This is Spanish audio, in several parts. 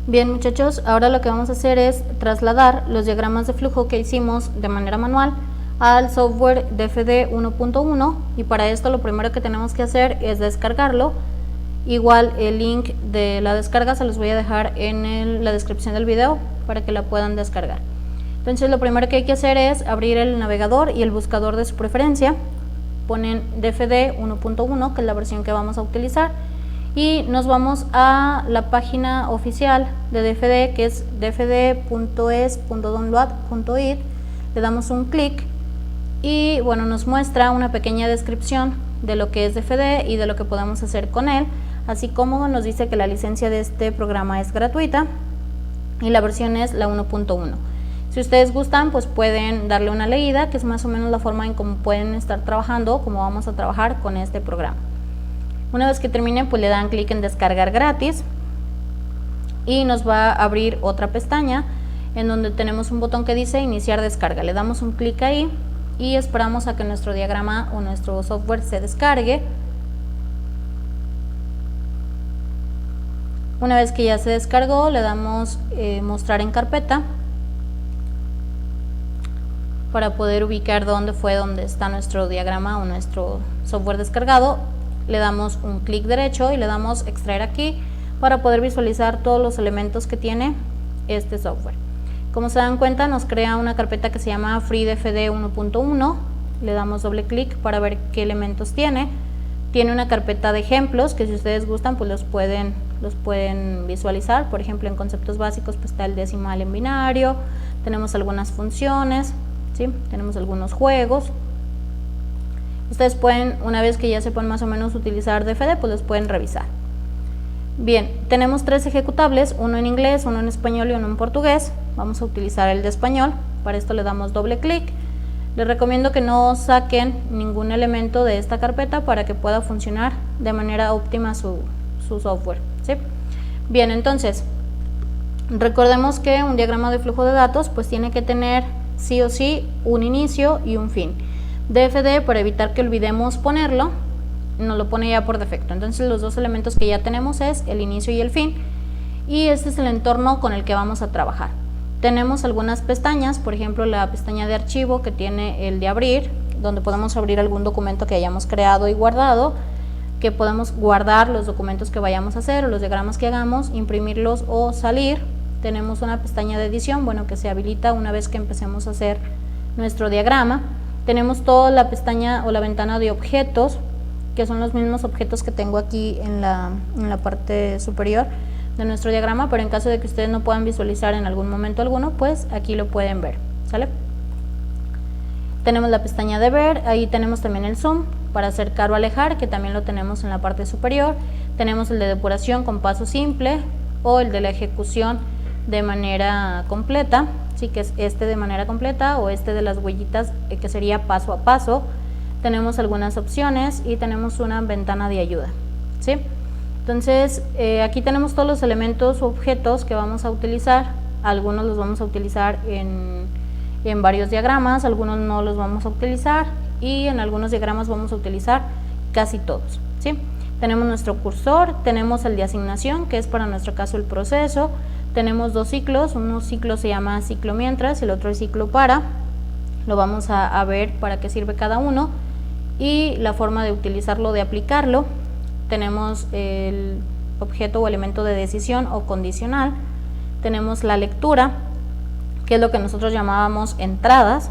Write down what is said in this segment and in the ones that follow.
Bien, muchachos, ahora lo que vamos a hacer es trasladar los diagramas de flujo que hicimos de manera manual al software DFD 1.1 y para esto lo primero que tenemos que hacer es descargarlo. Igual el link de la descarga se los voy a dejar en la descripción del video para que la puedan descargar. Entonces lo primero que hay que hacer es abrir el navegador y el buscador de su preferencia. Ponen DFD 1.1, que es la versión que vamos a utilizar, y nos vamos a la página oficial de DFD, que es dfd.es.download.it. le damos un clic y bueno, nos muestra una pequeña descripción de lo que es DFD y de lo que podemos hacer con él, así como nos dice que la licencia de este programa es gratuita y la versión es la 1.1. Si ustedes gustan, pues pueden darle una leída, que es más o menos la forma en cómo pueden estar trabajando, cómo vamos a trabajar con este programa. Una vez que termine, pues le dan clic en descargar gratis y nos va a abrir otra pestaña en donde tenemos un botón que dice iniciar descarga. Le damos un clic ahí y esperamos a que nuestro diagrama o nuestro software se descargue. Una vez que ya se descargó, le damos mostrar en carpeta para poder ubicar dónde está nuestro diagrama o nuestro software descargado. Le damos un clic derecho y le damos extraer aquí para poder visualizar todos los elementos que tiene este software. Como se dan cuenta, nos crea una carpeta que se llama FreeDFD 1.1. Le damos doble clic para ver qué elementos tiene. Tiene una carpeta de ejemplos que si ustedes gustan pues los pueden visualizar. Por ejemplo, en conceptos básicos pues está el decimal en binario, tenemos algunas funciones, ¿sí? Tenemos algunos juegos. Ustedes pueden, una vez que ya sepan más o menos utilizar DFD, pues los pueden revisar. Bien, tenemos tres ejecutables, uno en inglés, uno en español y uno en portugués. Vamos a utilizar el de español. Para esto le damos doble clic. Les recomiendo que no saquen ningún elemento de esta carpeta para que pueda funcionar de manera óptima su software, ¿sí? Bien, entonces, recordemos que un diagrama de flujo de datos pues tiene que tener sí o sí un inicio y un fin. DFD, para evitar que olvidemos ponerlo, nos lo pone ya por defecto. Entonces los dos elementos que ya tenemos es el inicio y el fin, y este es el entorno con el que vamos a trabajar. Tenemos algunas pestañas, por ejemplo la pestaña de archivo que tiene el de abrir, donde podemos abrir algún documento que hayamos creado y guardado, que podemos guardar los documentos que vayamos a hacer o los diagramas que hagamos, imprimirlos o salir. Tenemos una pestaña de edición, bueno, que se habilita una vez que empecemos a hacer nuestro diagrama. Tenemos toda la pestaña o la ventana de objetos, que son los mismos objetos que tengo aquí en la parte superior de nuestro diagrama, pero en caso de que ustedes no puedan visualizar en algún momento alguno, pues aquí lo pueden ver, ¿sale? Tenemos la pestaña de ver, ahí tenemos también el zoom para acercar o alejar, que también lo tenemos en la parte superior. Tenemos el de depuración con paso simple o el de la ejecución de manera completa, sí, que es este de manera completa, o este de las huellitas que sería paso a paso. Tenemos algunas opciones y tenemos una ventana de ayuda, ¿sí? Entonces aquí tenemos todos los elementos o objetos que vamos a utilizar. Algunos los vamos a utilizar en varios diagramas, algunos no los vamos a utilizar, y en algunos diagramas vamos a utilizar casi todos, ¿sí? Tenemos nuestro cursor, tenemos el de asignación, que es para nuestro caso el proceso. Tenemos dos ciclos, un ciclo se llama ciclo mientras, el otro es ciclo para. Lo vamos a ver para qué sirve cada uno y la forma de utilizarlo, de aplicarlo. Tenemos el objeto o elemento de decisión o condicional. Tenemos la lectura, que es lo que nosotros llamábamos entradas.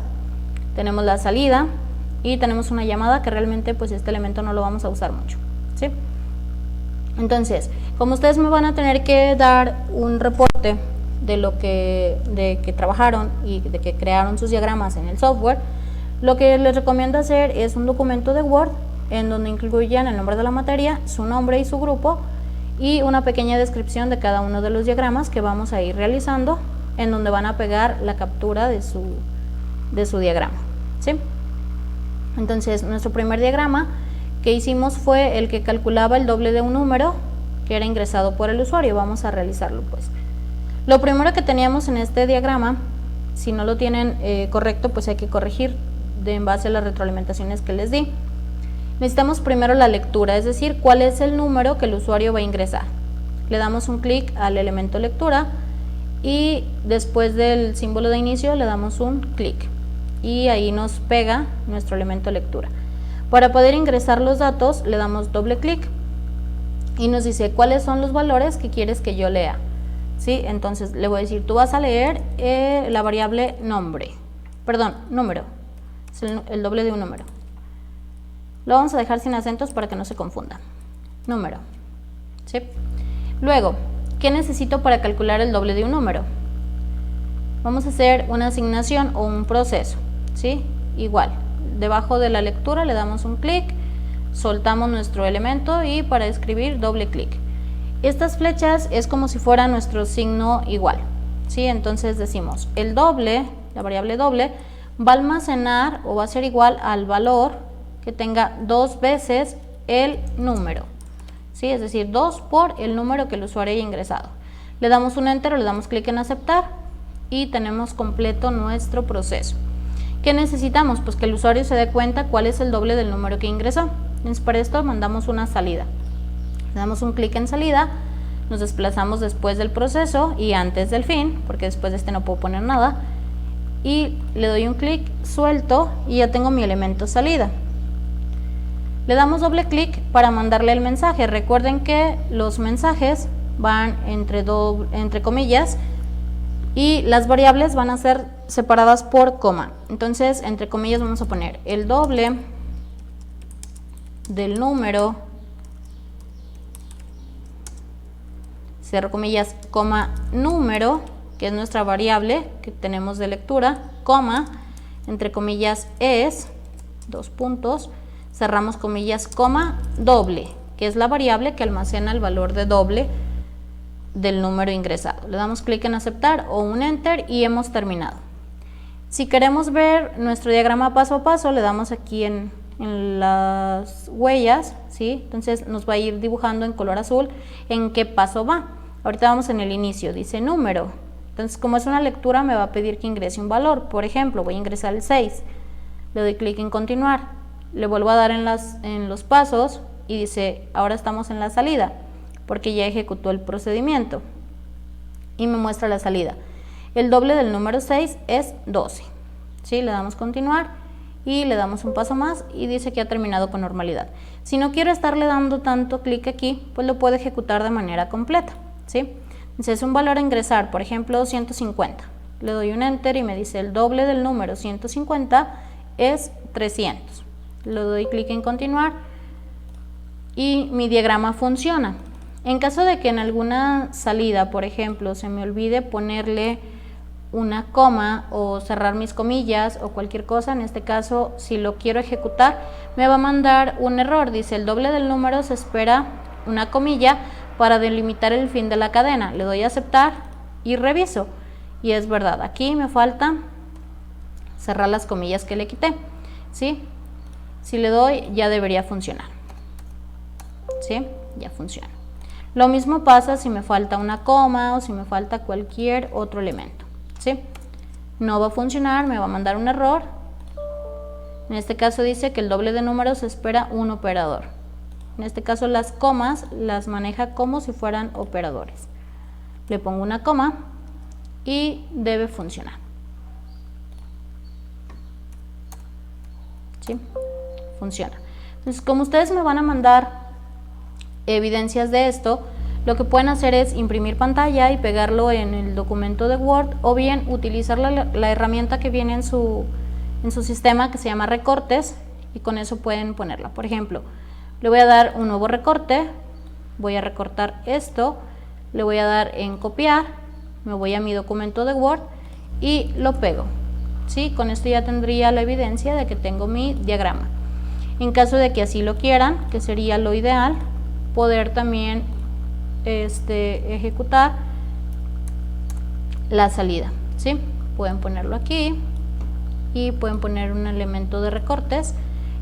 Tenemos la salida y tenemos una llamada, que realmente pues este elemento no lo vamos a usar mucho, ¿sí? Entonces, como ustedes me van a tener que dar un reporte de que trabajaron y de que crearon sus diagramas en el software, lo que les recomiendo hacer es un documento de Word en donde incluyan el nombre de la materia, su nombre y su grupo, y una pequeña descripción de cada uno de los diagramas que vamos a ir realizando, en donde van a pegar la captura de su diagrama, ¿sí? Entonces, nuestro primer diagrama que hicimos fue el que calculaba el doble de un número que era ingresado por el usuario. Vamos a realizarlo pues. Lo primero que teníamos en este diagrama, si no lo tienen correcto, pues hay que corregir en base a las retroalimentaciones que les di. Necesitamos primero la lectura, es decir, cuál es el número que el usuario va a ingresar. le damos un clic al elemento lectura y después del símbolo de inicio le damos un clic y ahí nos pega nuestro elemento lectura. Para poder ingresar los datos le damos doble clic y nos dice cuáles son los valores que quieres que yo lea, ¿sí? Entonces le voy a decir, tú vas a leer la variable número, es el doble de un número. Lo vamos a dejar sin acentos para que no se confunda. Número, ¿sí? Luego, ¿qué necesito para calcular el doble de un número? Vamos a hacer una asignación o un proceso, ¿sí? Igual, debajo de la lectura le damos un clic, soltamos nuestro elemento y para escribir doble clic. Estas flechas es como si fuera nuestro signo igual, ¿sí? Entonces decimos, el doble, la variable doble, va a almacenar o va a ser igual al valor que tenga 2 veces el número, ¿sí? Es decir, 2 por el número que el usuario haya ingresado. Le damos un enter o le damos clic en aceptar y tenemos completo nuestro proceso. ¿Qué necesitamos? Pues que el usuario se dé cuenta cuál es el doble del número que ingresó. Entonces para esto mandamos una salida. Le damos un clic en salida, nos desplazamos después del proceso y antes del fin, porque después de este no puedo poner nada, y le doy un clic, suelto y ya tengo mi elemento salida. Le damos doble clic para mandarle el mensaje. Recuerden que los mensajes van entre comillas y las variables van a ser separadas por coma. Entonces, entre comillas vamos a poner el doble del número, cierro comillas, coma, número, que es nuestra variable que tenemos de lectura, coma, entre comillas es, 2 puntos, cerramos comillas, coma, doble, que es la variable que almacena el valor de doble del número ingresado. Le damos clic en aceptar o un enter y hemos terminado. Si queremos ver nuestro diagrama paso a paso, le damos aquí en las huellas, ¿sí? Entonces nos va a ir dibujando en color azul en qué paso va. Ahorita vamos en el inicio, dice número. Entonces, como es una lectura, me va a pedir que ingrese un valor. Por ejemplo, voy a ingresar el 6. Le doy clic en continuar. Le vuelvo a dar en los pasos y dice, ahora estamos en la salida, porque ya ejecutó el procedimiento. Y me muestra la salida. El doble del número 6 es 12. ¿Sí? Le damos continuar y le damos un paso más y dice que ha terminado con normalidad. Si no quiero estarle dando tanto clic aquí, pues lo puedo ejecutar de manera completa, ¿sí? Entonces es un valor a ingresar, por ejemplo 150. Le doy un enter y me dice el doble del número 150 es 300. Le doy clic en continuar y mi diagrama funciona. En caso de que en alguna salida, por ejemplo, se me olvide ponerle una coma o cerrar mis comillas o cualquier cosa, en este caso si lo quiero ejecutar me va a mandar un error, dice el doble del número se espera una comilla para delimitar el fin de la cadena. Le doy a aceptar y reviso y es verdad, aquí me falta cerrar las comillas que le quité, ¿sí? Si le doy ya debería funcionar, ¿sí? Ya funciona. Lo mismo pasa si me falta una coma o si me falta cualquier otro elemento, ¿sí? No va a funcionar, me va a mandar un error. En este caso dice que el doble de números espera un operador. En este caso las comas las maneja como si fueran operadores. Le pongo una coma y debe funcionar, ¿sí? Funciona. Entonces, como ustedes me van a mandar evidencias de esto, lo que pueden hacer es imprimir pantalla y pegarlo en el documento de Word o bien utilizar la herramienta que viene en su sistema que se llama recortes y con eso pueden ponerla. Por ejemplo, le voy a dar un nuevo recorte, voy a recortar esto, le voy a dar en copiar, me voy a mi documento de Word y lo pego, ¿sí? Con esto ya tendría la evidencia de que tengo mi diagrama. En caso de que así lo quieran, que sería lo ideal, poder también ejecutar la salida, ¿sí? Pueden ponerlo aquí y pueden poner un elemento de recortes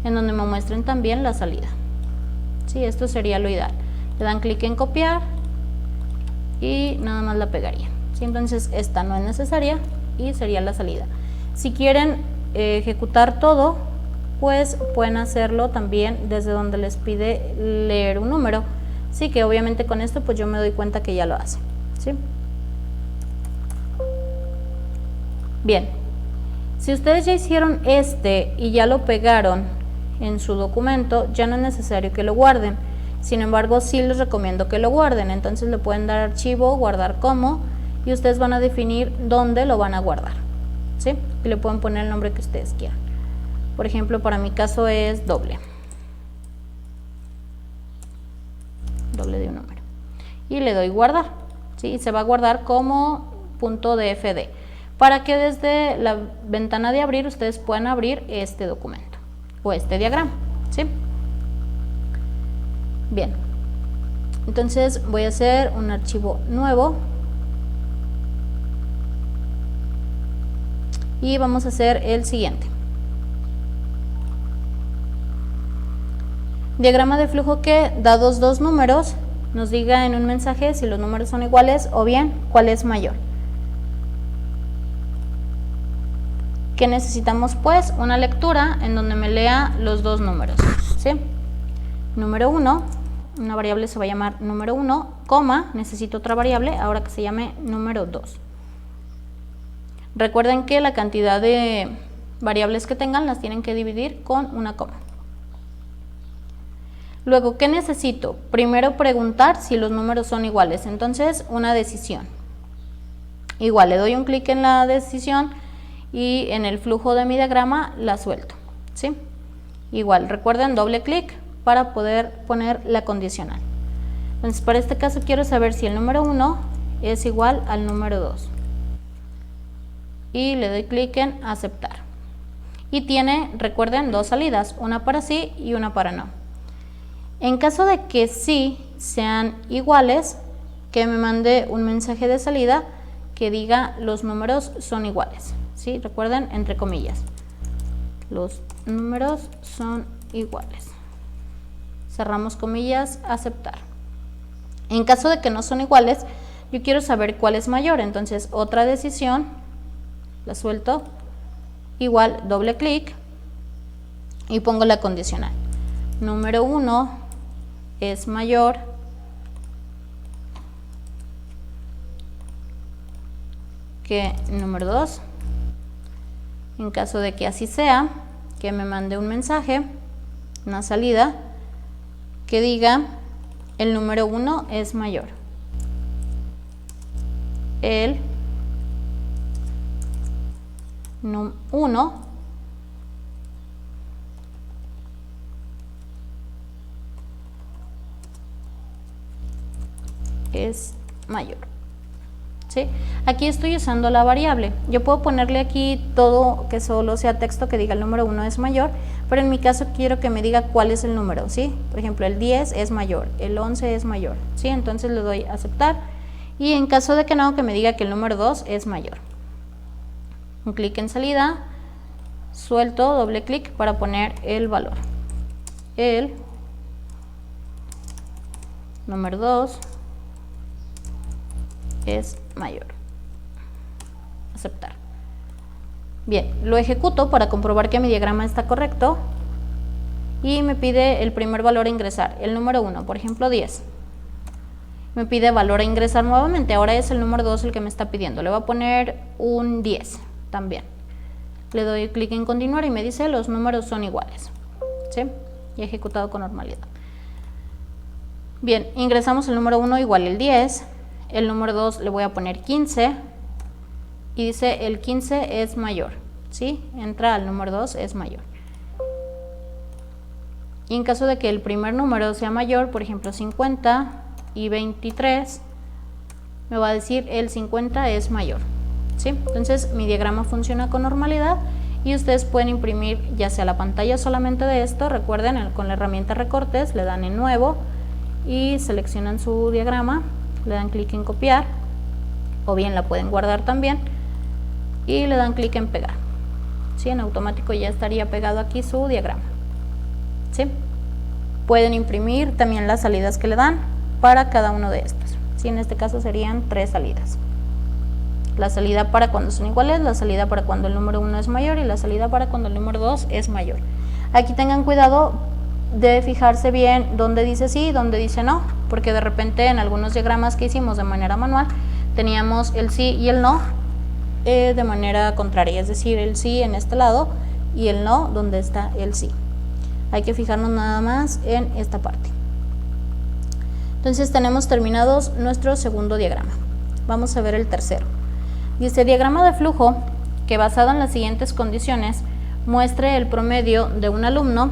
en donde me muestren también la salida, ¿sí? Esto sería lo ideal. Le dan clic en copiar y nada más la pegaría, ¿sí? Entonces esta no es necesaria y sería la salida. Si quieren ejecutar todo, pues pueden hacerlo también desde donde les pide leer un número. Sí, que obviamente con esto pues yo me doy cuenta que ya lo hace, ¿sí? Bien, si ustedes ya hicieron y ya lo pegaron en su documento, ya no es necesario que lo guarden. Sin embargo, sí les recomiendo que lo guarden. Entonces le pueden dar archivo, guardar como, y ustedes van a definir dónde lo van a guardar, ¿sí? Y le pueden poner el nombre que ustedes quieran. Por ejemplo, para mi caso es doble de un número. Y le doy guardar, ¿sí? Y se va a guardar como .dfd, para que desde la ventana de abrir ustedes puedan abrir este documento o este diagrama, ¿sí? Bien, entonces voy a hacer un archivo nuevo y vamos a hacer el siguiente. Diagrama de flujo que, dados dos números, nos diga en un mensaje si los números son iguales o bien cuál es mayor. ¿Qué necesitamos? Pues una lectura en donde me lea los dos números, ¿sí? Número 1, una variable se va a llamar número 1, coma, necesito otra variable ahora que se llame número 2. Recuerden que la cantidad de variables que tengan las tienen que dividir con una coma. Luego, ¿qué necesito? Primero preguntar si los números son iguales, entonces una decisión. Igual, le doy un clic en la decisión y en el flujo de mi diagrama la suelto, ¿sí? Igual, recuerden doble clic para poder poner la condicional. Entonces, para este caso quiero saber si el número 1 es igual al número 2. Y le doy clic en aceptar. Y tiene, recuerden, dos salidas, una para sí y una para no. En caso de que sí sean iguales, que me mande un mensaje de salida que diga los números son iguales, ¿sí? Recuerden, entre comillas, los números son iguales. Cerramos comillas, aceptar. En caso de que no son iguales, yo quiero saber cuál es mayor, entonces otra decisión, la suelto, igual doble clic y pongo la condicional. Número 1 es mayor que número 2. En caso de que así sea, que me mande un mensaje, una salida, que diga el número 1 es mayor. El 1 es mayor, ¿sí? Aquí estoy usando la variable. Yo puedo ponerle aquí todo que solo sea texto que diga el número 1 es mayor, pero en mi caso quiero que me diga cuál es el número, ¿sí? Por ejemplo, el 10 es mayor, el 11 es mayor, ¿sí? Entonces le doy a aceptar y en caso de que no, que me diga que el número 2 es mayor. Un clic en salida, suelto, doble clic para poner el valor. El número 2 es mayor. Aceptar. Bien, lo ejecuto para comprobar que mi diagrama está correcto y me pide el primer valor a ingresar, el número 1, por ejemplo 10. Me pide valor a ingresar nuevamente, ahora es el número 2 el que me está pidiendo, le voy a poner un 10 también. Le doy clic en continuar y me dice los números son iguales, ¿sí? Y ejecutado con normalidad. Bien, ingresamos el número 1 igual el 10, el número 2 le voy a poner 15 y dice el 15 es mayor, ¿sí? Entra al número 2 es mayor. Y en caso de que el primer número sea mayor, por ejemplo 50 y 23, me va a decir el 50 es mayor, ¿sí? Entonces mi diagrama funciona con normalidad y ustedes pueden imprimir ya sea la pantalla solamente de esto. Recuerden, con la herramienta recortes le dan en nuevo y seleccionan su diagrama, le dan clic en copiar o bien la pueden guardar también y le dan clic en pegar, ¿sí? En automático ya estaría pegado aquí su diagrama, ¿sí? Pueden imprimir también las salidas que le dan para cada uno de estos, ¿sí? En este caso serían 3 salidas. La salida para cuando son iguales, la salida para cuando el número 1 es mayor y la salida para cuando el número 2 es mayor. Aquí tengan cuidado de fijarse bien dónde dice sí y dónde dice no, porque de repente en algunos diagramas que hicimos de manera manual teníamos el sí y el no de manera contraria, es decir, el sí en este lado y el no donde está el sí. Hay que fijarnos nada más en esta parte. Entonces tenemos terminados nuestro segundo diagrama. Vamos a ver el tercero. Dice diagrama de flujo que basado en las siguientes condiciones muestre el promedio de un alumno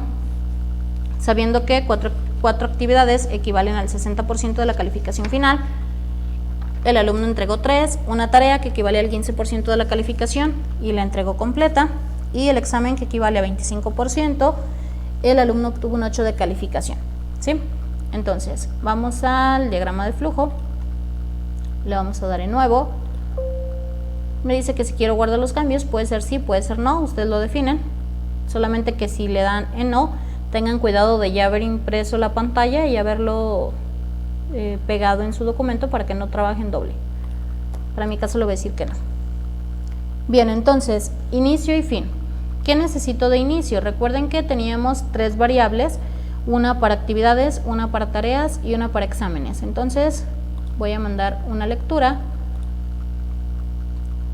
sabiendo que cuatro actividades equivalen al 60% de la calificación final. El alumno entregó 3, una tarea que equivale al 15% de la calificación y la entregó completa, y el examen que equivale a 25%, el alumno obtuvo un 8 de calificación, ¿sí? Entonces, vamos al diagrama de flujo, le vamos a dar en nuevo, me dice que si quiero guardar los cambios, puede ser sí, puede ser no, ustedes lo definen, solamente que si le dan en no, tengan cuidado de ya haber impreso la pantalla y haberlo pegado en su documento para que no trabajen doble. Para mi caso le voy a decir que no. Bien, entonces, inicio y fin. ¿Qué necesito de inicio? Recuerden que teníamos 3 variables, una para actividades, una para tareas y una para exámenes. Entonces, voy a mandar una lectura.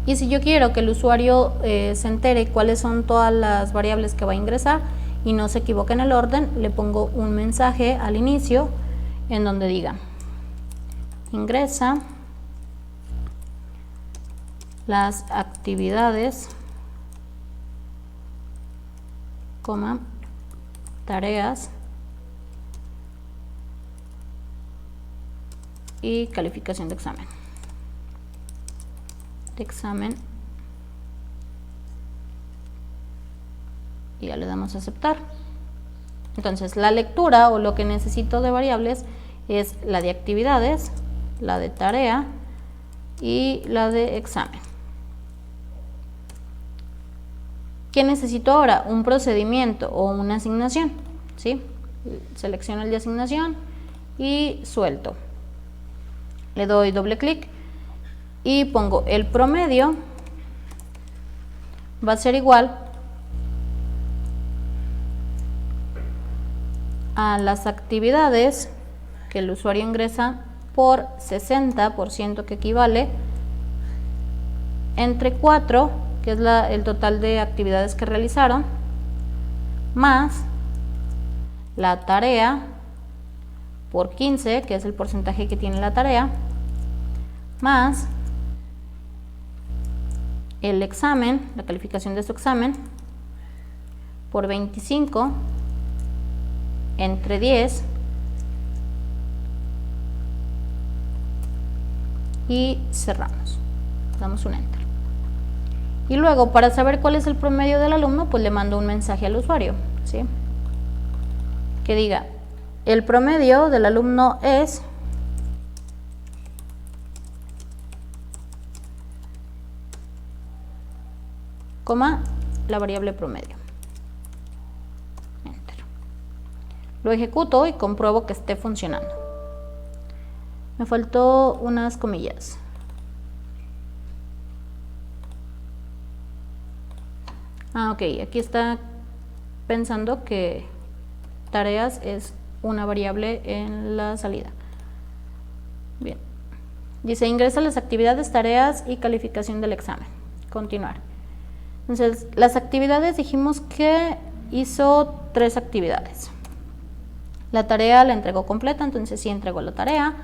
Y si yo quiero que el usuario se entere cuáles son todas las variables que va a ingresar y no se equivoque en el orden, le pongo un mensaje al inicio en donde diga ingresa las actividades, tareas y calificación de examen. Y ya le damos a aceptar. Entonces la lectura o lo que necesito de variables es la de actividades, la de tarea y la de examen. ¿Qué necesito ahora? Un procedimiento o una asignación, ¿sí? Selecciono el de asignación y suelto. Le doy doble clic y pongo el promedio, va a ser igual a las actividades que el usuario ingresa por 60%, que equivale entre 4, que es el total de actividades que realizaron, más la tarea por 15, que es el porcentaje que tiene la tarea, más el examen, la calificación de su examen, por 25, entre 10, y cerramos, damos un enter. Y luego, para saber cuál es el promedio del alumno, pues le mando un mensaje al usuario, ¿sí? Que diga, el promedio del alumno es la variable promedio. Enter. Lo ejecuto y compruebo que esté funcionando. Me faltó unas comillas. Ok, aquí está pensando que tareas es una variable en la salida. Bien. Dice, ingresa las actividades, tareas y calificación del examen. Continuar. Entonces, las actividades dijimos que hizo 3 actividades. La tarea la entregó completa, entonces sí entregó la tarea.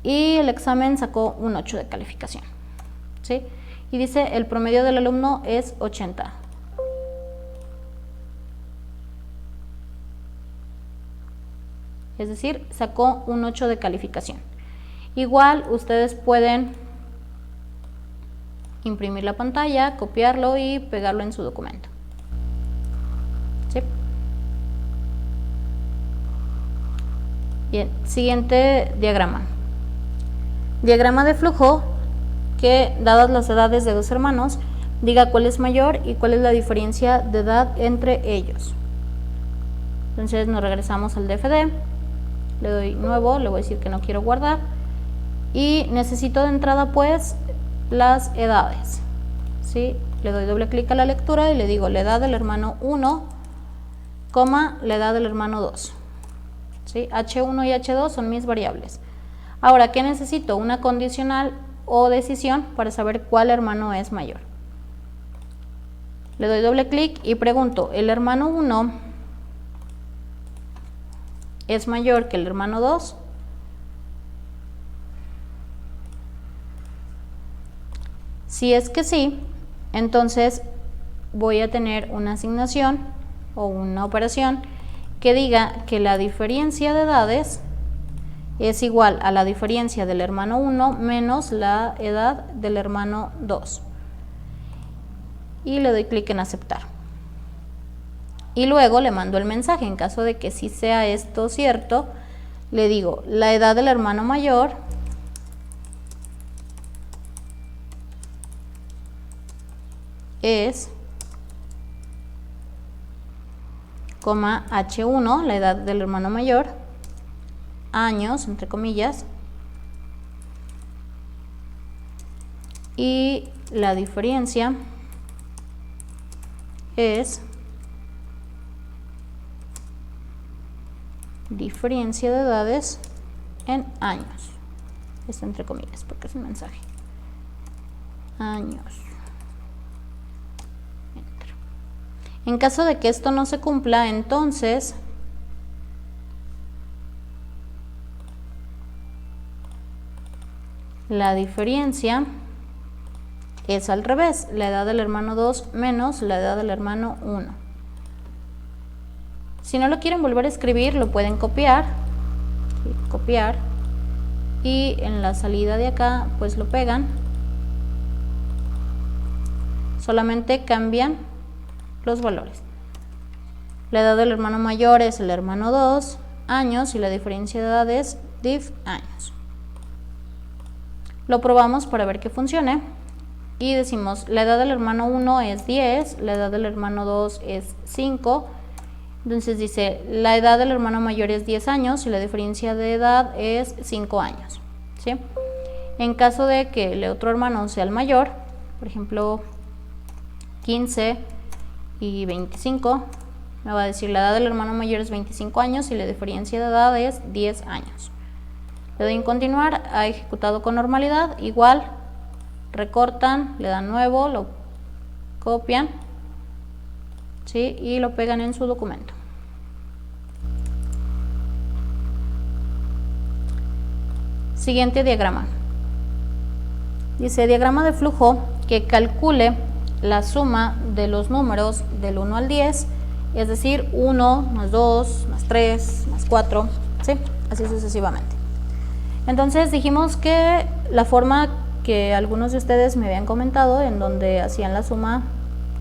Y el examen sacó un 8 de calificación, ¿sí? Y dice, el promedio del alumno es 80. Es decir, sacó un 8 de calificación. Igual, ustedes pueden imprimir la pantalla, copiarlo y pegarlo en su documento, ¿sí? Bien, siguiente diagrama. Diagrama de flujo que, dadas las edades de 2 hermanos, diga cuál es mayor y cuál es la diferencia de edad entre ellos. Entonces nos regresamos al DFD, le doy nuevo, le voy a decir que no quiero guardar y necesito de entrada pues las edades, ¿sí? Le doy doble clic a la lectura y le digo la edad del hermano 1 coma, la edad del hermano 2. ¿Sí? H1 y H2 son mis variables. Ahora, ¿qué necesito? Una condicional o decisión para saber cuál hermano es mayor. Le doy doble clic y pregunto, ¿el hermano 1 es mayor que el hermano 2? Si es que sí, entonces voy a tener una asignación o una operación que diga que la diferencia de edades es igual a la diferencia del hermano 1 menos la edad del hermano 2. Y le doy clic en aceptar. Y luego le mando el mensaje. En caso de que sí sea esto cierto, le digo, la edad del hermano mayor es, coma, H1, la edad del hermano mayor, años, entre comillas, y la diferencia es diferencia de edades en años. Esto entre comillas porque es un mensaje. Años. Enter. En caso de que esto no se cumpla, entonces la diferencia es al revés, la edad del hermano 2 menos la edad del hermano 1. Si no lo quieren volver a escribir, lo pueden copiar, ¿sí? Copiar, y en la salida de acá pues lo pegan, solamente cambian los valores. La edad del hermano mayor es el hermano 2, años, y la diferencia de edad es div años. Lo probamos para ver que funcione. Y decimos, la edad del hermano 1 es 10, la edad del hermano 2 es 5. Entonces dice, la edad del hermano mayor es 10 años y la diferencia de edad es 5 años. ¿Sí? En caso de que el otro hermano sea el mayor, por ejemplo, 15 y 25, me va a decir, la edad del hermano mayor es 25 años y la diferencia de edad es 10 años. Le doy en continuar, ha ejecutado con normalidad, igual. Recortan, le dan nuevo, lo copian, ¿sí? Y lo pegan en su documento. Siguiente diagrama. Dice, diagrama de flujo que calcule la suma de los números del 1 al 10, es decir, 1 más 2 más 3 más 4, ¿sí? Así sucesivamente. Entonces dijimos que la forma que algunos de ustedes me habían comentado, en donde hacían la suma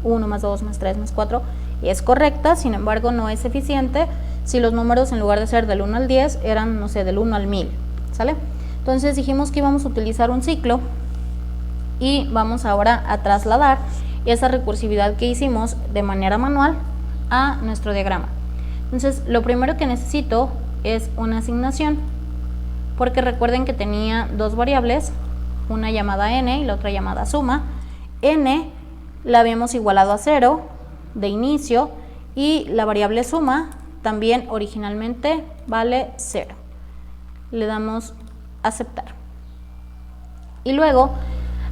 1 más 2 más 3 más 4, es correcta, sin embargo no es eficiente si los números en lugar de ser del 1 al 10 eran, no sé, del 1 al 1000, ¿sale? Entonces dijimos que íbamos a utilizar un ciclo y vamos ahora a trasladar esa recursividad que hicimos de manera manual a nuestro diagrama. Entonces lo primero que necesito es una asignación, porque recuerden que tenía dos variables, una llamada n y la otra llamada suma. N la habíamos igualado a 0 de inicio y la variable suma también originalmente vale 0. Le damos aceptar. Y luego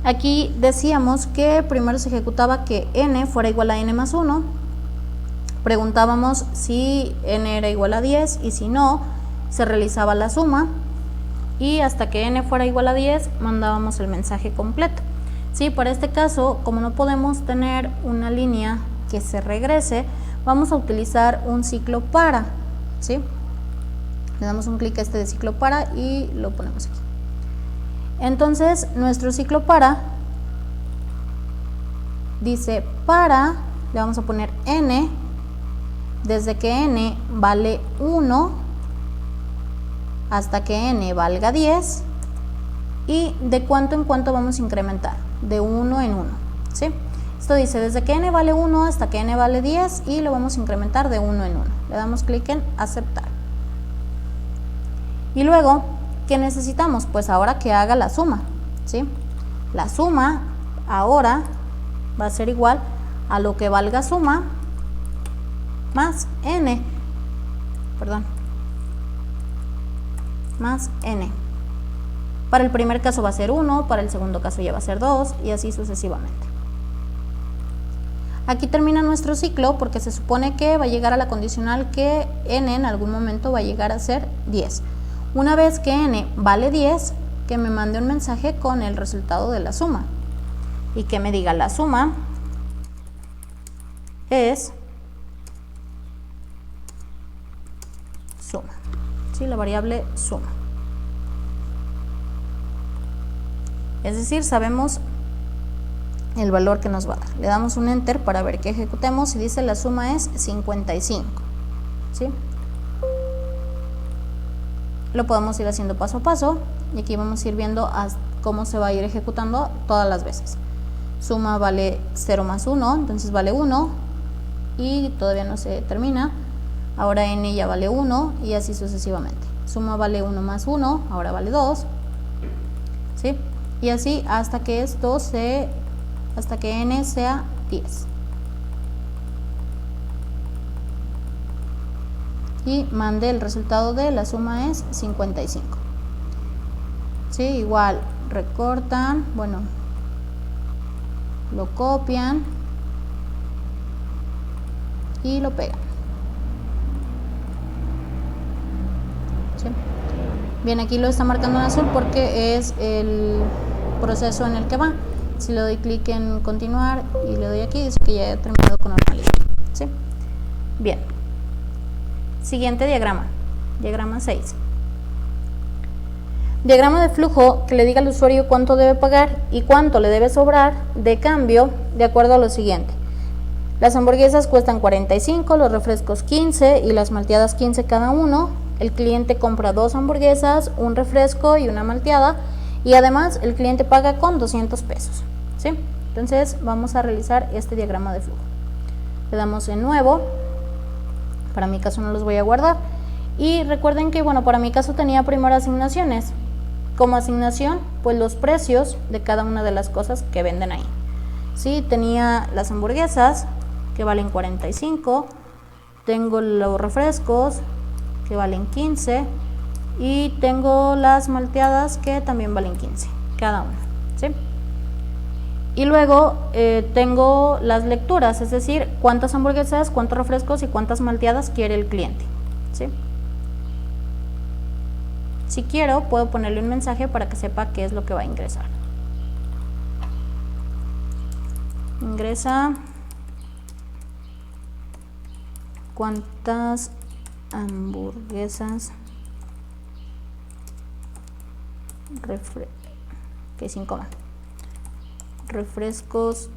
aquí decíamos que primero se ejecutaba que n fuera igual a n más 1. Preguntábamos si n era igual a 10 y si no, se realizaba la suma. Y hasta que n fuera igual a 10 mandábamos el mensaje completo. ¿Sí? Para este caso, como no podemos tener una línea que se regrese, vamos a utilizar un ciclo para, ¿sí? Le damos un clic a este de ciclo para y lo ponemos aquí. Entonces nuestro ciclo para dice para, le vamos a poner n, desde que n vale 1 hasta que n valga 10, y de cuánto en cuánto vamos a incrementar, de 1 en 1, ¿sí? Esto dice desde que n vale 1 hasta que n vale 10 y lo vamos a incrementar de 1 en 1. Le damos clic en aceptar. Y luego, ¿qué necesitamos? Pues ahora que haga la suma, ¿sí? La suma ahora va a ser igual a lo que valga suma más n, más n. Para el primer caso va a ser 1, para el segundo caso ya va a ser 2 y así sucesivamente. Aquí termina nuestro ciclo porque se supone que va a llegar a la condicional que n en algún momento va a llegar a ser 10. Una vez que n vale 10, que me mande un mensaje con el resultado de la suma y que me diga la suma es suma, ¿sí? La variable suma. Es decir, sabemos el valor que nos va a dar. Le damos un enter para ver que ejecutemos y dice la suma es 55, ¿sí? Lo podemos ir haciendo paso a paso y aquí vamos a ir viendo cómo se va a ir ejecutando todas las veces. Suma vale 0 más 1, entonces vale 1 y todavía no se termina. Ahora n ya vale 1 y así sucesivamente. Suma vale 1 más 1, ahora vale 2, ¿sí? Y así hasta que n sea 10. Y mande el resultado de la suma es 55. ¿Sí? Igual recortan, bueno, lo copian y lo pegan. ¿Sí? Bien, aquí lo está marcando en azul porque es el proceso en el que va. Si le doy clic en continuar y le doy aquí, dice que ya he terminado con normalizar. ¿Sí? Bien. Siguiente diagrama. Diagrama 6. Diagrama de flujo que le diga al usuario cuánto debe pagar y cuánto le debe sobrar de cambio de acuerdo a lo siguiente. Las hamburguesas cuestan 45, los refrescos 15 y las malteadas 15 cada uno. El cliente compra 2 hamburguesas, un refresco y una malteada y además el cliente paga con 200 pesos. ¿Sí? Entonces vamos a realizar este diagrama de flujo. Le damos en nuevo. Para mi caso no los voy a guardar. Y recuerden que, bueno, para mi caso tenía primero asignaciones. Como asignación, pues los precios de cada una de las cosas que venden ahí. Sí, tenía las hamburguesas que valen 45, tengo los refrescos que valen 15 y tengo las malteadas que también valen 15 cada una, ¿sí? Y luego tengo las lecturas, es decir, cuántas hamburguesas, cuántos refrescos y cuántas malteadas quiere el cliente, ¿sí? Si quiero, puedo ponerle un mensaje para que sepa qué es lo que va a ingresar. Ingresa cuántas hamburguesas, sin coma, refrescos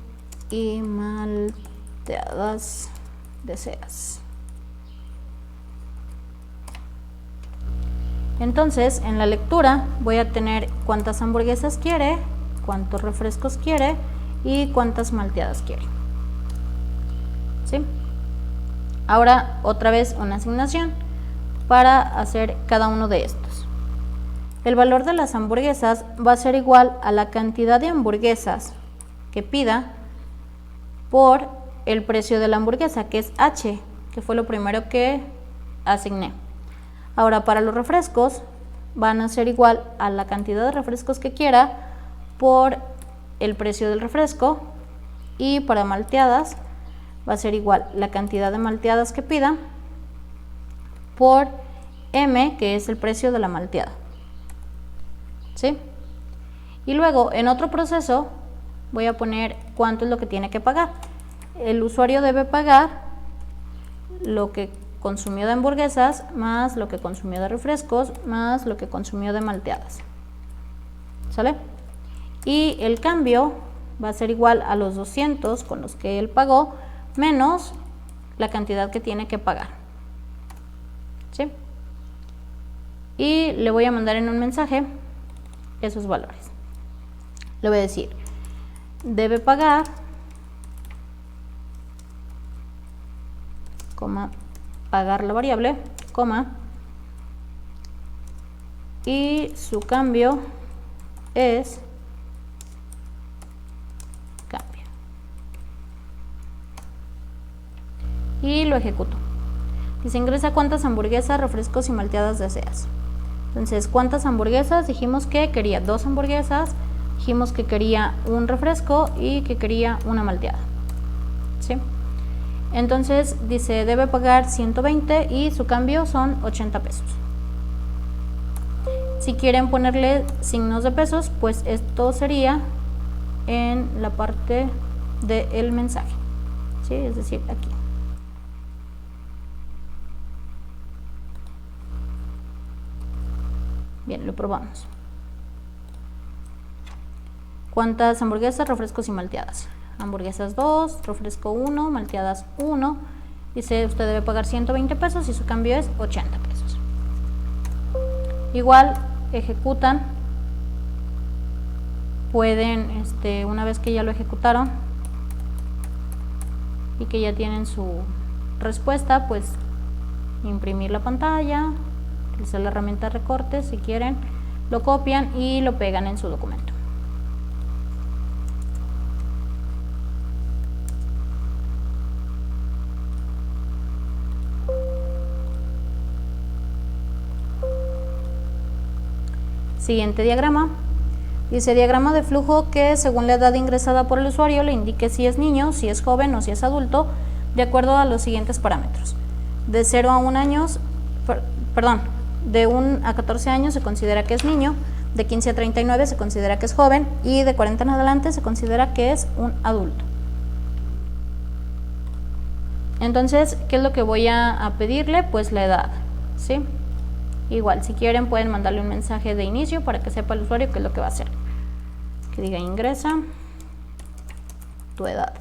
y malteadas deseas. Entonces, en la lectura voy a tener cuántas hamburguesas quiere, cuántos refrescos quiere y cuántas malteadas quiere. ¿Sí? Ahora, otra vez una asignación para hacer cada uno de estos. El valor de las hamburguesas va a ser igual a la cantidad de hamburguesas que pida por el precio de la hamburguesa, que es H, que fue lo primero que asigné. Ahora, para los refrescos van a ser igual a la cantidad de refrescos que quiera por el precio del refresco, y para malteadas va a ser igual la cantidad de malteadas que pida por M, que es el precio de la malteada. ¿Sí? Y luego en otro proceso voy a poner cuánto es lo que tiene que pagar. El usuario debe pagar lo que consumió de hamburguesas más lo que consumió de refrescos más lo que consumió de malteadas. ¿Sale? Y el cambio va a ser igual a los 200 con los que él pagó menos la cantidad que tiene que pagar. ¿Sí? Y le voy a mandar en un mensaje esos valores. Le voy a decir, debe pagar, coma, pagar la variable, coma, y su cambio es cambio. y lo ejecuto. Dice, ingresa cuántas hamburguesas, refrescos y malteadas deseas. Entonces, ¿cuántas hamburguesas? Dijimos que quería 2 hamburguesas, dijimos que quería un refresco y que quería una malteada, ¿sí? Entonces dice, debe pagar 120 y su cambio son 80 pesos. Si quieren ponerle signos de pesos, pues esto sería en la parte del mensaje, ¿sí? Es decir, aquí. Bien, lo probamos. ¿Cuántas hamburguesas, refrescos y malteadas? Hamburguesas 2, refresco 1, malteadas 1. Dice, usted debe pagar 120 pesos y su cambio es 80 pesos. Igual ejecutan. Pueden, una vez que ya lo ejecutaron y que ya tienen su respuesta, pues imprimir la pantalla, utilizar la herramienta de recorte si quieren, lo copian y lo pegan en su documento. Siguiente diagrama. Dice, diagrama de flujo que según la edad ingresada por el usuario le indique si es niño, si es joven o si es adulto, de acuerdo a los siguientes parámetros. De 0 a 1 años, de 1 a 14 años se considera que es niño, de 15 a 39 se considera que es joven y de 40 en adelante se considera que es un adulto. Entonces, ¿qué es lo que voy a pedirle? Pues la edad, ¿sí? Igual, si quieren pueden mandarle un mensaje de inicio para que sepa el usuario qué es lo que va a hacer. Que diga, ingresa tu edad.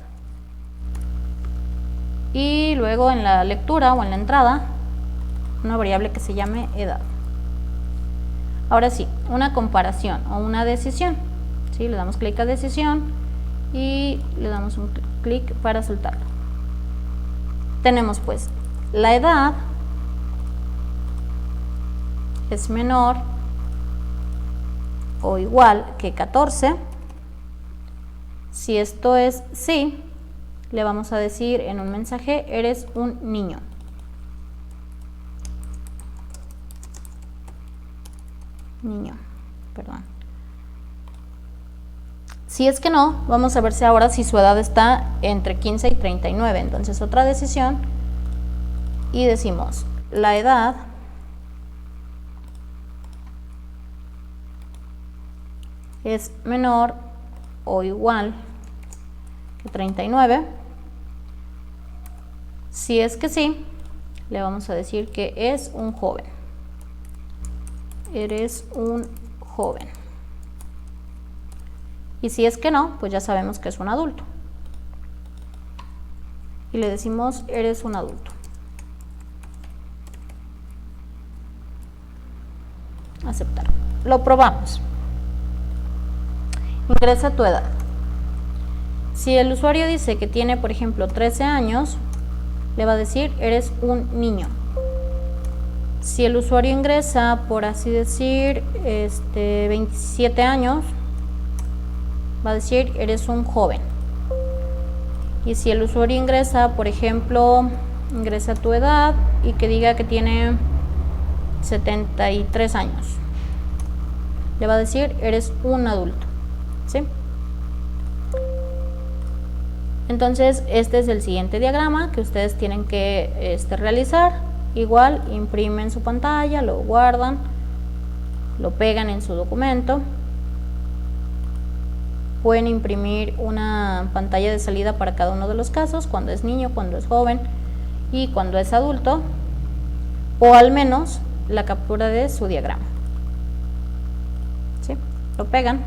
Y luego en la lectura o en la entrada, una variable que se llame edad. Ahora sí, una comparación o una decisión. ¿Sí? Le damos clic a decisión y le damos un clic para soltarlo. Tenemos pues la edad es menor o igual que 14. Si esto es sí, le vamos a decir en un mensaje, eres un niño. Si es que no, vamos a ver si ahora si su edad está entre 15 y 39. Entonces otra decisión y decimos, la edad es menor o igual que 39. Si es que sí, le vamos a decir que es un joven. Eres un joven. Y si es que no, pues ya sabemos que es un adulto. Y le decimos, eres un adulto. Aceptar. Lo probamos. Ingresa tu edad. Si el usuario dice que tiene, por ejemplo, 13 años, le va a decir, eres un niño. Si el usuario ingresa, por así decir, 27 años, va a decir, eres un joven. Y si el usuario ingresa, por ejemplo, ingresa tu edad y que diga que tiene 73 años, le va a decir, eres un adulto. ¿Sí? Entonces este es el siguiente diagrama que ustedes tienen que realizar. Igual imprimen su pantalla, lo guardan, lo pegan en su documento. Pueden imprimir una pantalla de salida para cada uno de los casos, cuando es niño, cuando es joven y cuando es adulto, o al menos la captura de su diagrama. ¿Sí? Lo pegan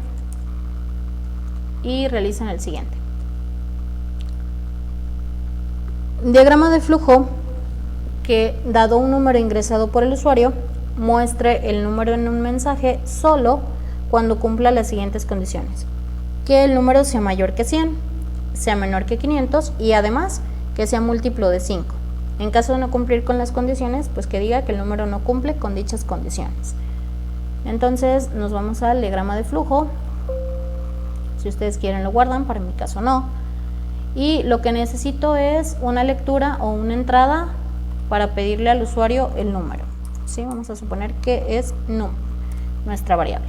y realizan el siguiente. Diagrama de flujo que, dado un número ingresado por el usuario, muestre el número en un mensaje solo cuando cumpla las siguientes condiciones: que el número sea mayor que 100, sea menor que 500 y además que sea múltiplo de 5. En caso de no cumplir con las condiciones, pues que diga que el número no cumple con dichas condiciones. Entonces nos vamos al diagrama de flujo. Si ustedes quieren lo guardan, para mi caso no. y lo que necesito es una lectura o una entrada para pedirle al usuario el número. ¿Sí? Vamos a suponer que es num, nuestra variable.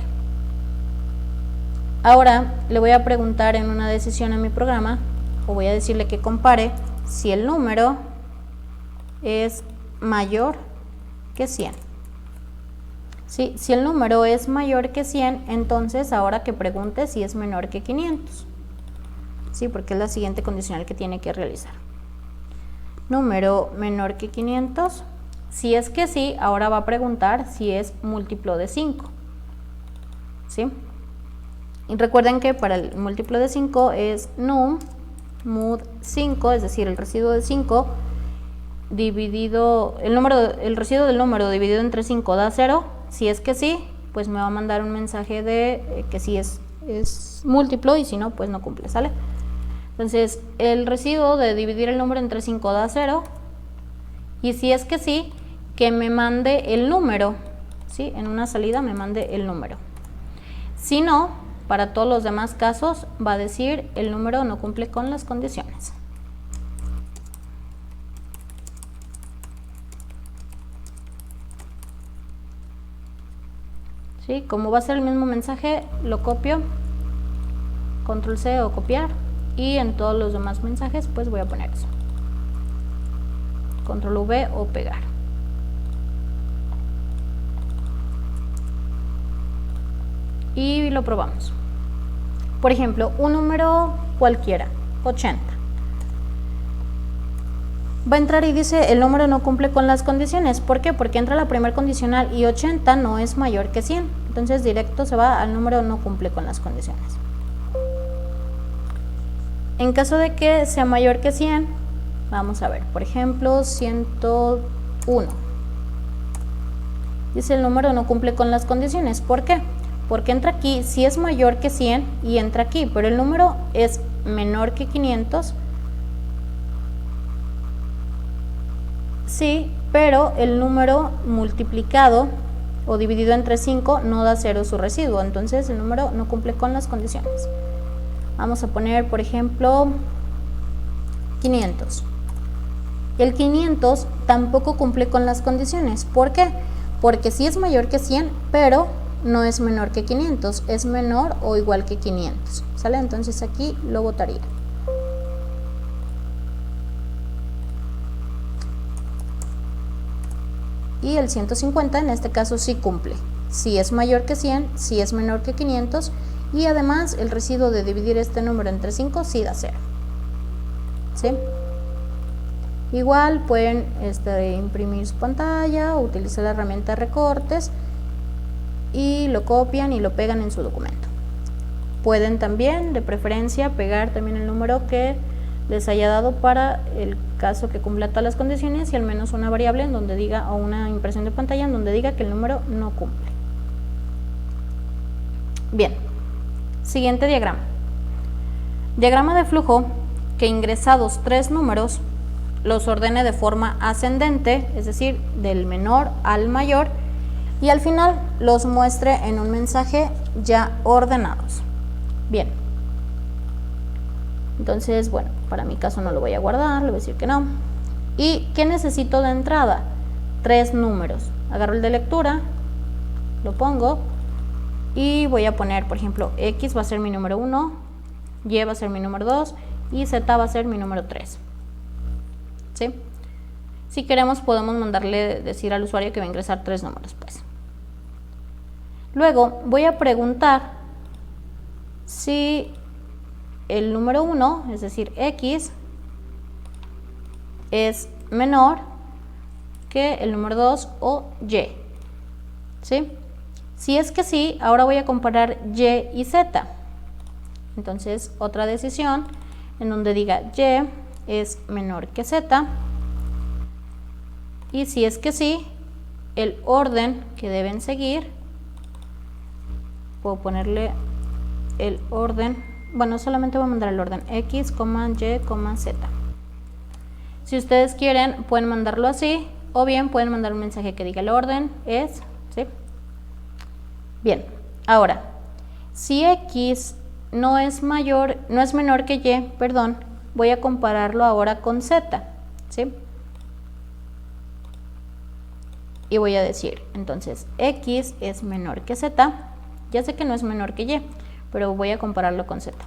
Ahora le voy a preguntar en una decisión a mi programa, o voy a decirle que compare si el número es mayor que 100. ¿Sí? Si el número es mayor que 100, entonces ahora que pregunte si es menor que 500. ¿Sí? Porque es la siguiente condicional que tiene que realizar. Número menor que 500. Si es que sí, ahora va a preguntar si es múltiplo de 5. ¿Sí? Y recuerden que para el múltiplo de 5 es num mod 5, es decir, el residuo de 5 dividido, el residuo del número dividido entre 5 da 0. Si es que sí, pues me va a mandar un mensaje de que sí es múltiplo, y si no, pues no cumple, ¿sale? Entonces, el residuo de dividir el número entre 5 da 0, y si es que sí, que me mande el número, ¿sí? En una salida me mande el número. Si no, para todos los demás casos va a decir el número no cumple con las condiciones. ¿Sí? Como va a ser el mismo mensaje, lo copio, control C o copiar, y en todos los demás mensajes pues voy a poner eso, control V o pegar. Y lo probamos. Por ejemplo, un número cualquiera, 80. Va a entrar y dice el número no cumple con las condiciones. ¿Por qué? Porque entra la primera condicional y 80 no es mayor que 100. Entonces directo se va al número no cumple con las condiciones. En caso de que sea mayor que 100, vamos a ver, por ejemplo, 101. Dice el número no cumple con las condiciones. ¿Por qué? Porque entra aquí, si es mayor que 100 y entra aquí, pero el número es menor que 500. Sí, pero el número multiplicado o dividido entre 5 no da 0 su residuo, entonces el número no cumple con las condiciones. Vamos a poner, por ejemplo, 500. El 500 tampoco cumple con las condiciones. ¿Por qué? Porque sí es mayor que 100, pero no es menor que 500, es menor o igual que 500, ¿sale? Entonces aquí lo botaría. Y el 150 en este caso sí cumple, si es mayor que 100, si es menor que 500, y además el residuo de dividir este número entre 5 sí da 0. ¿Sí? Igual pueden imprimir su pantalla o utilizar la herramienta de recortes y lo copian y lo pegan en su documento. Pueden también, de preferencia, pegar también el número que les haya dado para el caso que cumpla todas las condiciones y al menos una variable en donde diga, o una impresión de pantalla en donde diga que el número no cumple. Bien, siguiente diagrama. Diagrama de flujo que ingresados 3 números los ordene de forma ascendente, es decir, del menor al mayor, y al final los muestre en un mensaje ya ordenados. Bien. Entonces, bueno, para mi caso no lo voy a guardar, le voy a decir que no. ¿Y qué necesito de entrada? 3 números. Agarro el de lectura, lo pongo y voy a poner, por ejemplo, X va a ser mi número 1, Y va a ser mi número 2 y Z va a ser mi número 3. ¿Sí? Si queremos podemos mandarle decir al usuario que va a ingresar 3 números, pues. Luego voy a preguntar si el número 1, es decir, X, es menor que el número 2 o Y. ¿Sí? Si es que sí, ahora voy a comparar Y y Z. Entonces, otra decisión en donde diga Y es menor que Z. Y si es que sí, el orden que deben seguir, puedo ponerle el orden, bueno, solamente voy a mandar el orden X, Y, Z. Si ustedes quieren, pueden mandarlo así, o bien pueden mandar un mensaje que diga el orden es, ¿sí? Bien, ahora, si X no es menor que Y, voy a compararlo ahora con Z, ¿sí? Y voy a decir, entonces, X es menor que Z. Ya sé que no es menor que Y, pero voy a compararlo con Z.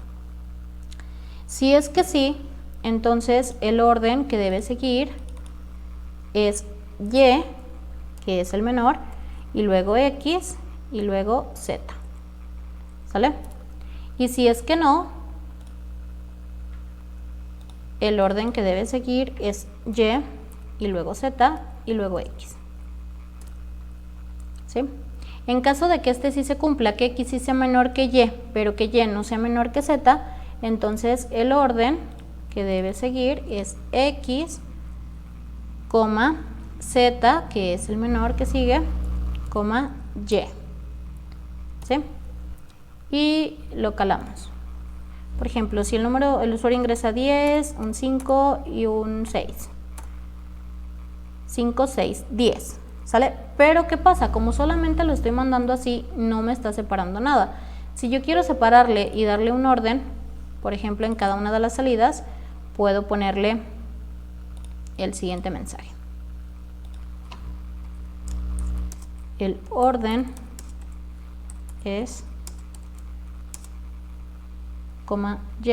Si es que sí, entonces el orden que debe seguir es Y, que es el menor, y luego X, y luego Z. ¿Sale? Y si es que no, el orden que debe seguir es Y, y luego Z, y luego X. ¿Sí? En caso de que este sí se cumpla, que X sí sea menor que Y, pero que Y no sea menor que Z, entonces el orden que debe seguir es X, Z, que es el menor que sigue, Y. ¿Sí? Y lo calamos. Por ejemplo, si el usuario ingresa 10, un 5 y un 6. 5, 6, 10. ¿Sale? Pero ¿qué pasa? Como solamente lo estoy mandando así, no me está separando nada. Si yo quiero separarle y darle un orden, por ejemplo, en cada una de las salidas, puedo ponerle el siguiente mensaje. El orden es, Y,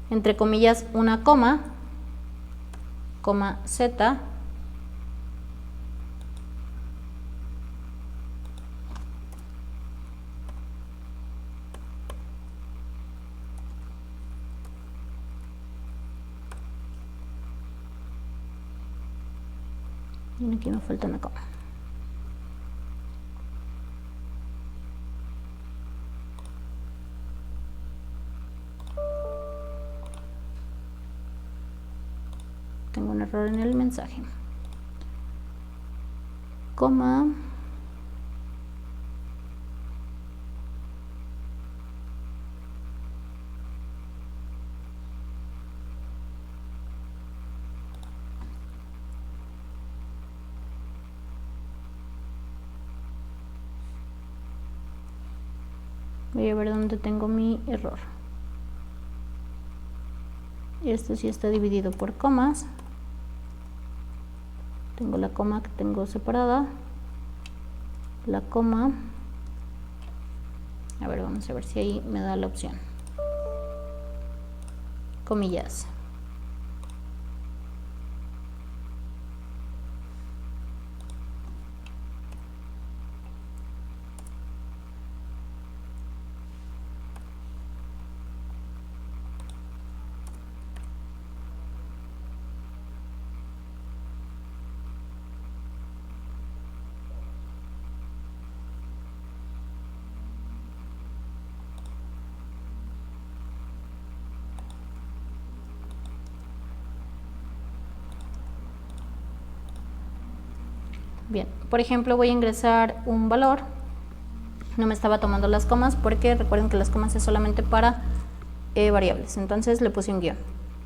entre comillas, una coma, Z, y aquí me falta una coma. Tengo un error en el mensaje. Coma. Voy a ver dónde tengo mi error. Esto sí está dividido por comas. Tengo la coma que tengo separada. La coma. A ver, vamos a ver si ahí me da la opción. Comillas. Bien, por ejemplo, voy a ingresar un valor. No me estaba tomando las comas porque recuerden que las comas es solamente para variables. Entonces le puse un guión.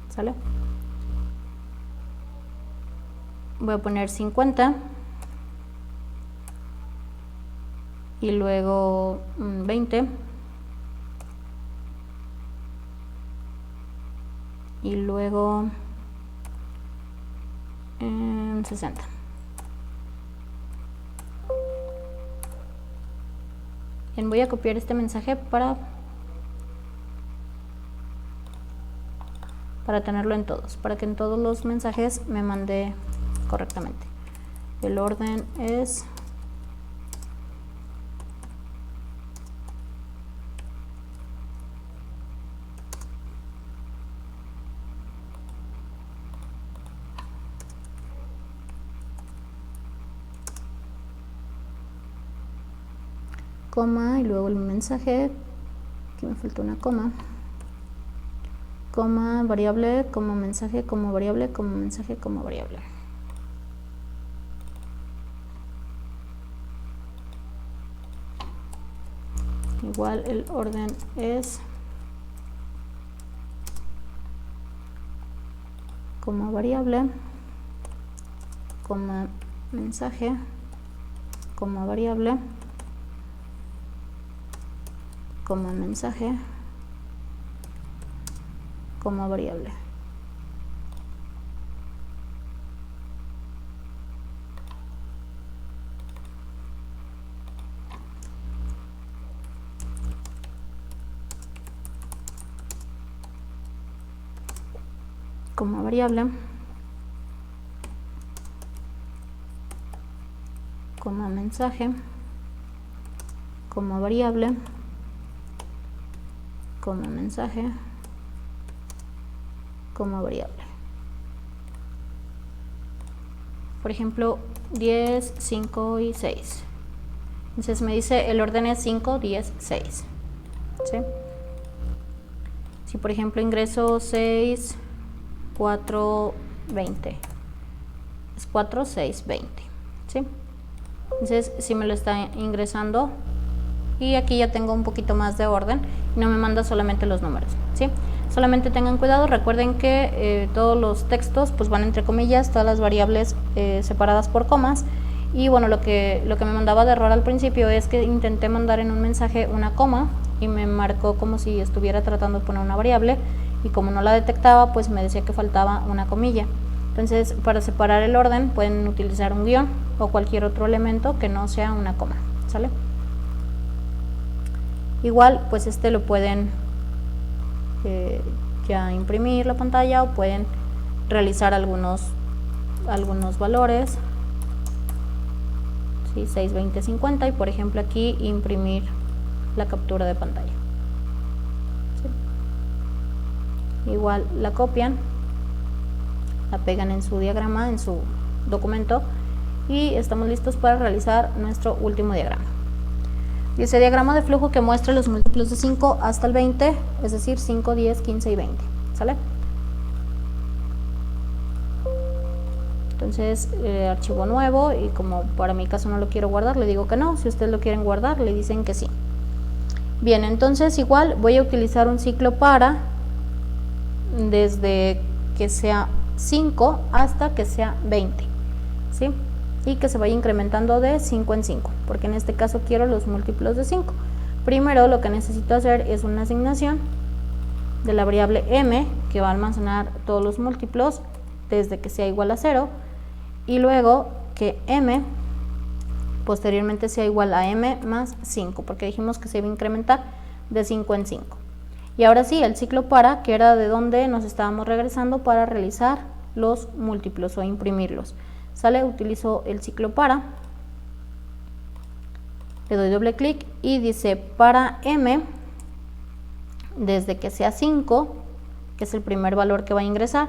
¿Sale? Voy a poner 50 y luego 20 y luego 60. Bien, voy a copiar este mensaje para tenerlo en todos, para que en todos los mensajes me mande correctamente. El orden es coma y luego el mensaje, aquí me falta una coma, variable, mensaje, variable, mensaje, variable. Igual el orden es variable, mensaje, variable, mensaje, coma variable. Coma variable, coma mensaje, coma variable, coma mensaje, coma variable. Por ejemplo, 10, 5 y 6. Entonces me dice el orden es 5, 10, 6. ¿Sí? Si por ejemplo ingreso 6, 4, 20. Es 4, 6, 20. ¿Sí? Entonces si me lo está ingresando y aquí ya tengo un poquito más de orden y no me manda solamente los números. ¿Sí? Solamente tengan cuidado, recuerden que todos los textos pues van entre comillas, todas las variables separadas por comas. Y bueno, lo que me mandaba de error al principio es que intenté mandar en un mensaje una coma y me marcó como si estuviera tratando de poner una variable y como no la detectaba pues me decía que faltaba una comilla. Entonces para separar el orden pueden utilizar un guión o cualquier otro elemento que no sea una coma, ¿sale? Igual pues lo pueden ya imprimir la pantalla o pueden realizar algunos valores, ¿sí? 6, 20, 50 y por ejemplo aquí imprimir la captura de pantalla. ¿Sí? Igual la copian, la pegan en su diagrama, en su documento y estamos listos para realizar nuestro último diagrama. Dice diagrama de flujo que muestra los múltiplos de 5 hasta el 20, es decir, 5, 10, 15 y 20. ¿Sale? Entonces, archivo nuevo y como para mi caso no lo quiero guardar, le digo que no. Si ustedes lo quieren guardar, le dicen que sí. Bien, entonces igual voy a utilizar un ciclo para desde que sea 5 hasta que sea 20. ¿Sí? Y que se vaya incrementando de 5 en 5, porque en este caso quiero los múltiplos de 5. Primero lo que necesito hacer es una asignación de la variable m, que va a almacenar todos los múltiplos desde que sea igual a 0, y luego que m posteriormente sea igual a m más 5, porque dijimos que se iba a incrementar de 5 en 5. Y ahora sí, el ciclo para, que era de donde nos estábamos regresando para realizar los múltiplos o imprimirlos. ¿Sale? Utilizo el ciclo para, le doy doble clic y dice para m, desde que sea 5, que es el primer valor que va a ingresar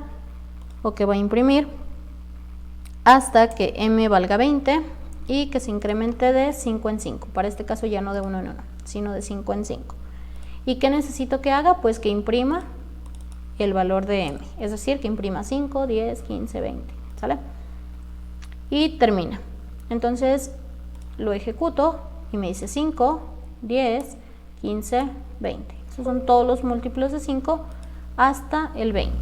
o que va a imprimir, hasta que m valga 20 y que se incremente de 5 en 5. Para este caso ya no de 1 en 1, sino de 5 en 5. ¿Y qué necesito que haga? Pues que imprima el valor de m, es decir, que imprima 5, 10, 15, 20. ¿Sale? Y termina. Entonces lo ejecuto y me dice 5, 10, 15, 20. Esos son todos los múltiplos de 5 hasta el 20.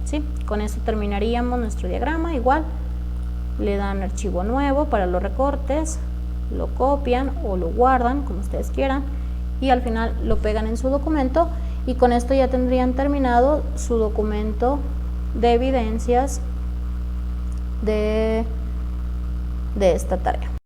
¿Sí? Con eso terminaríamos nuestro diagrama. Igual le dan archivo nuevo para los recortes, lo copian o lo guardan como ustedes quieran y al final lo pegan en su documento y con esto ya tendrían terminado su documento de evidencias de esta tarea.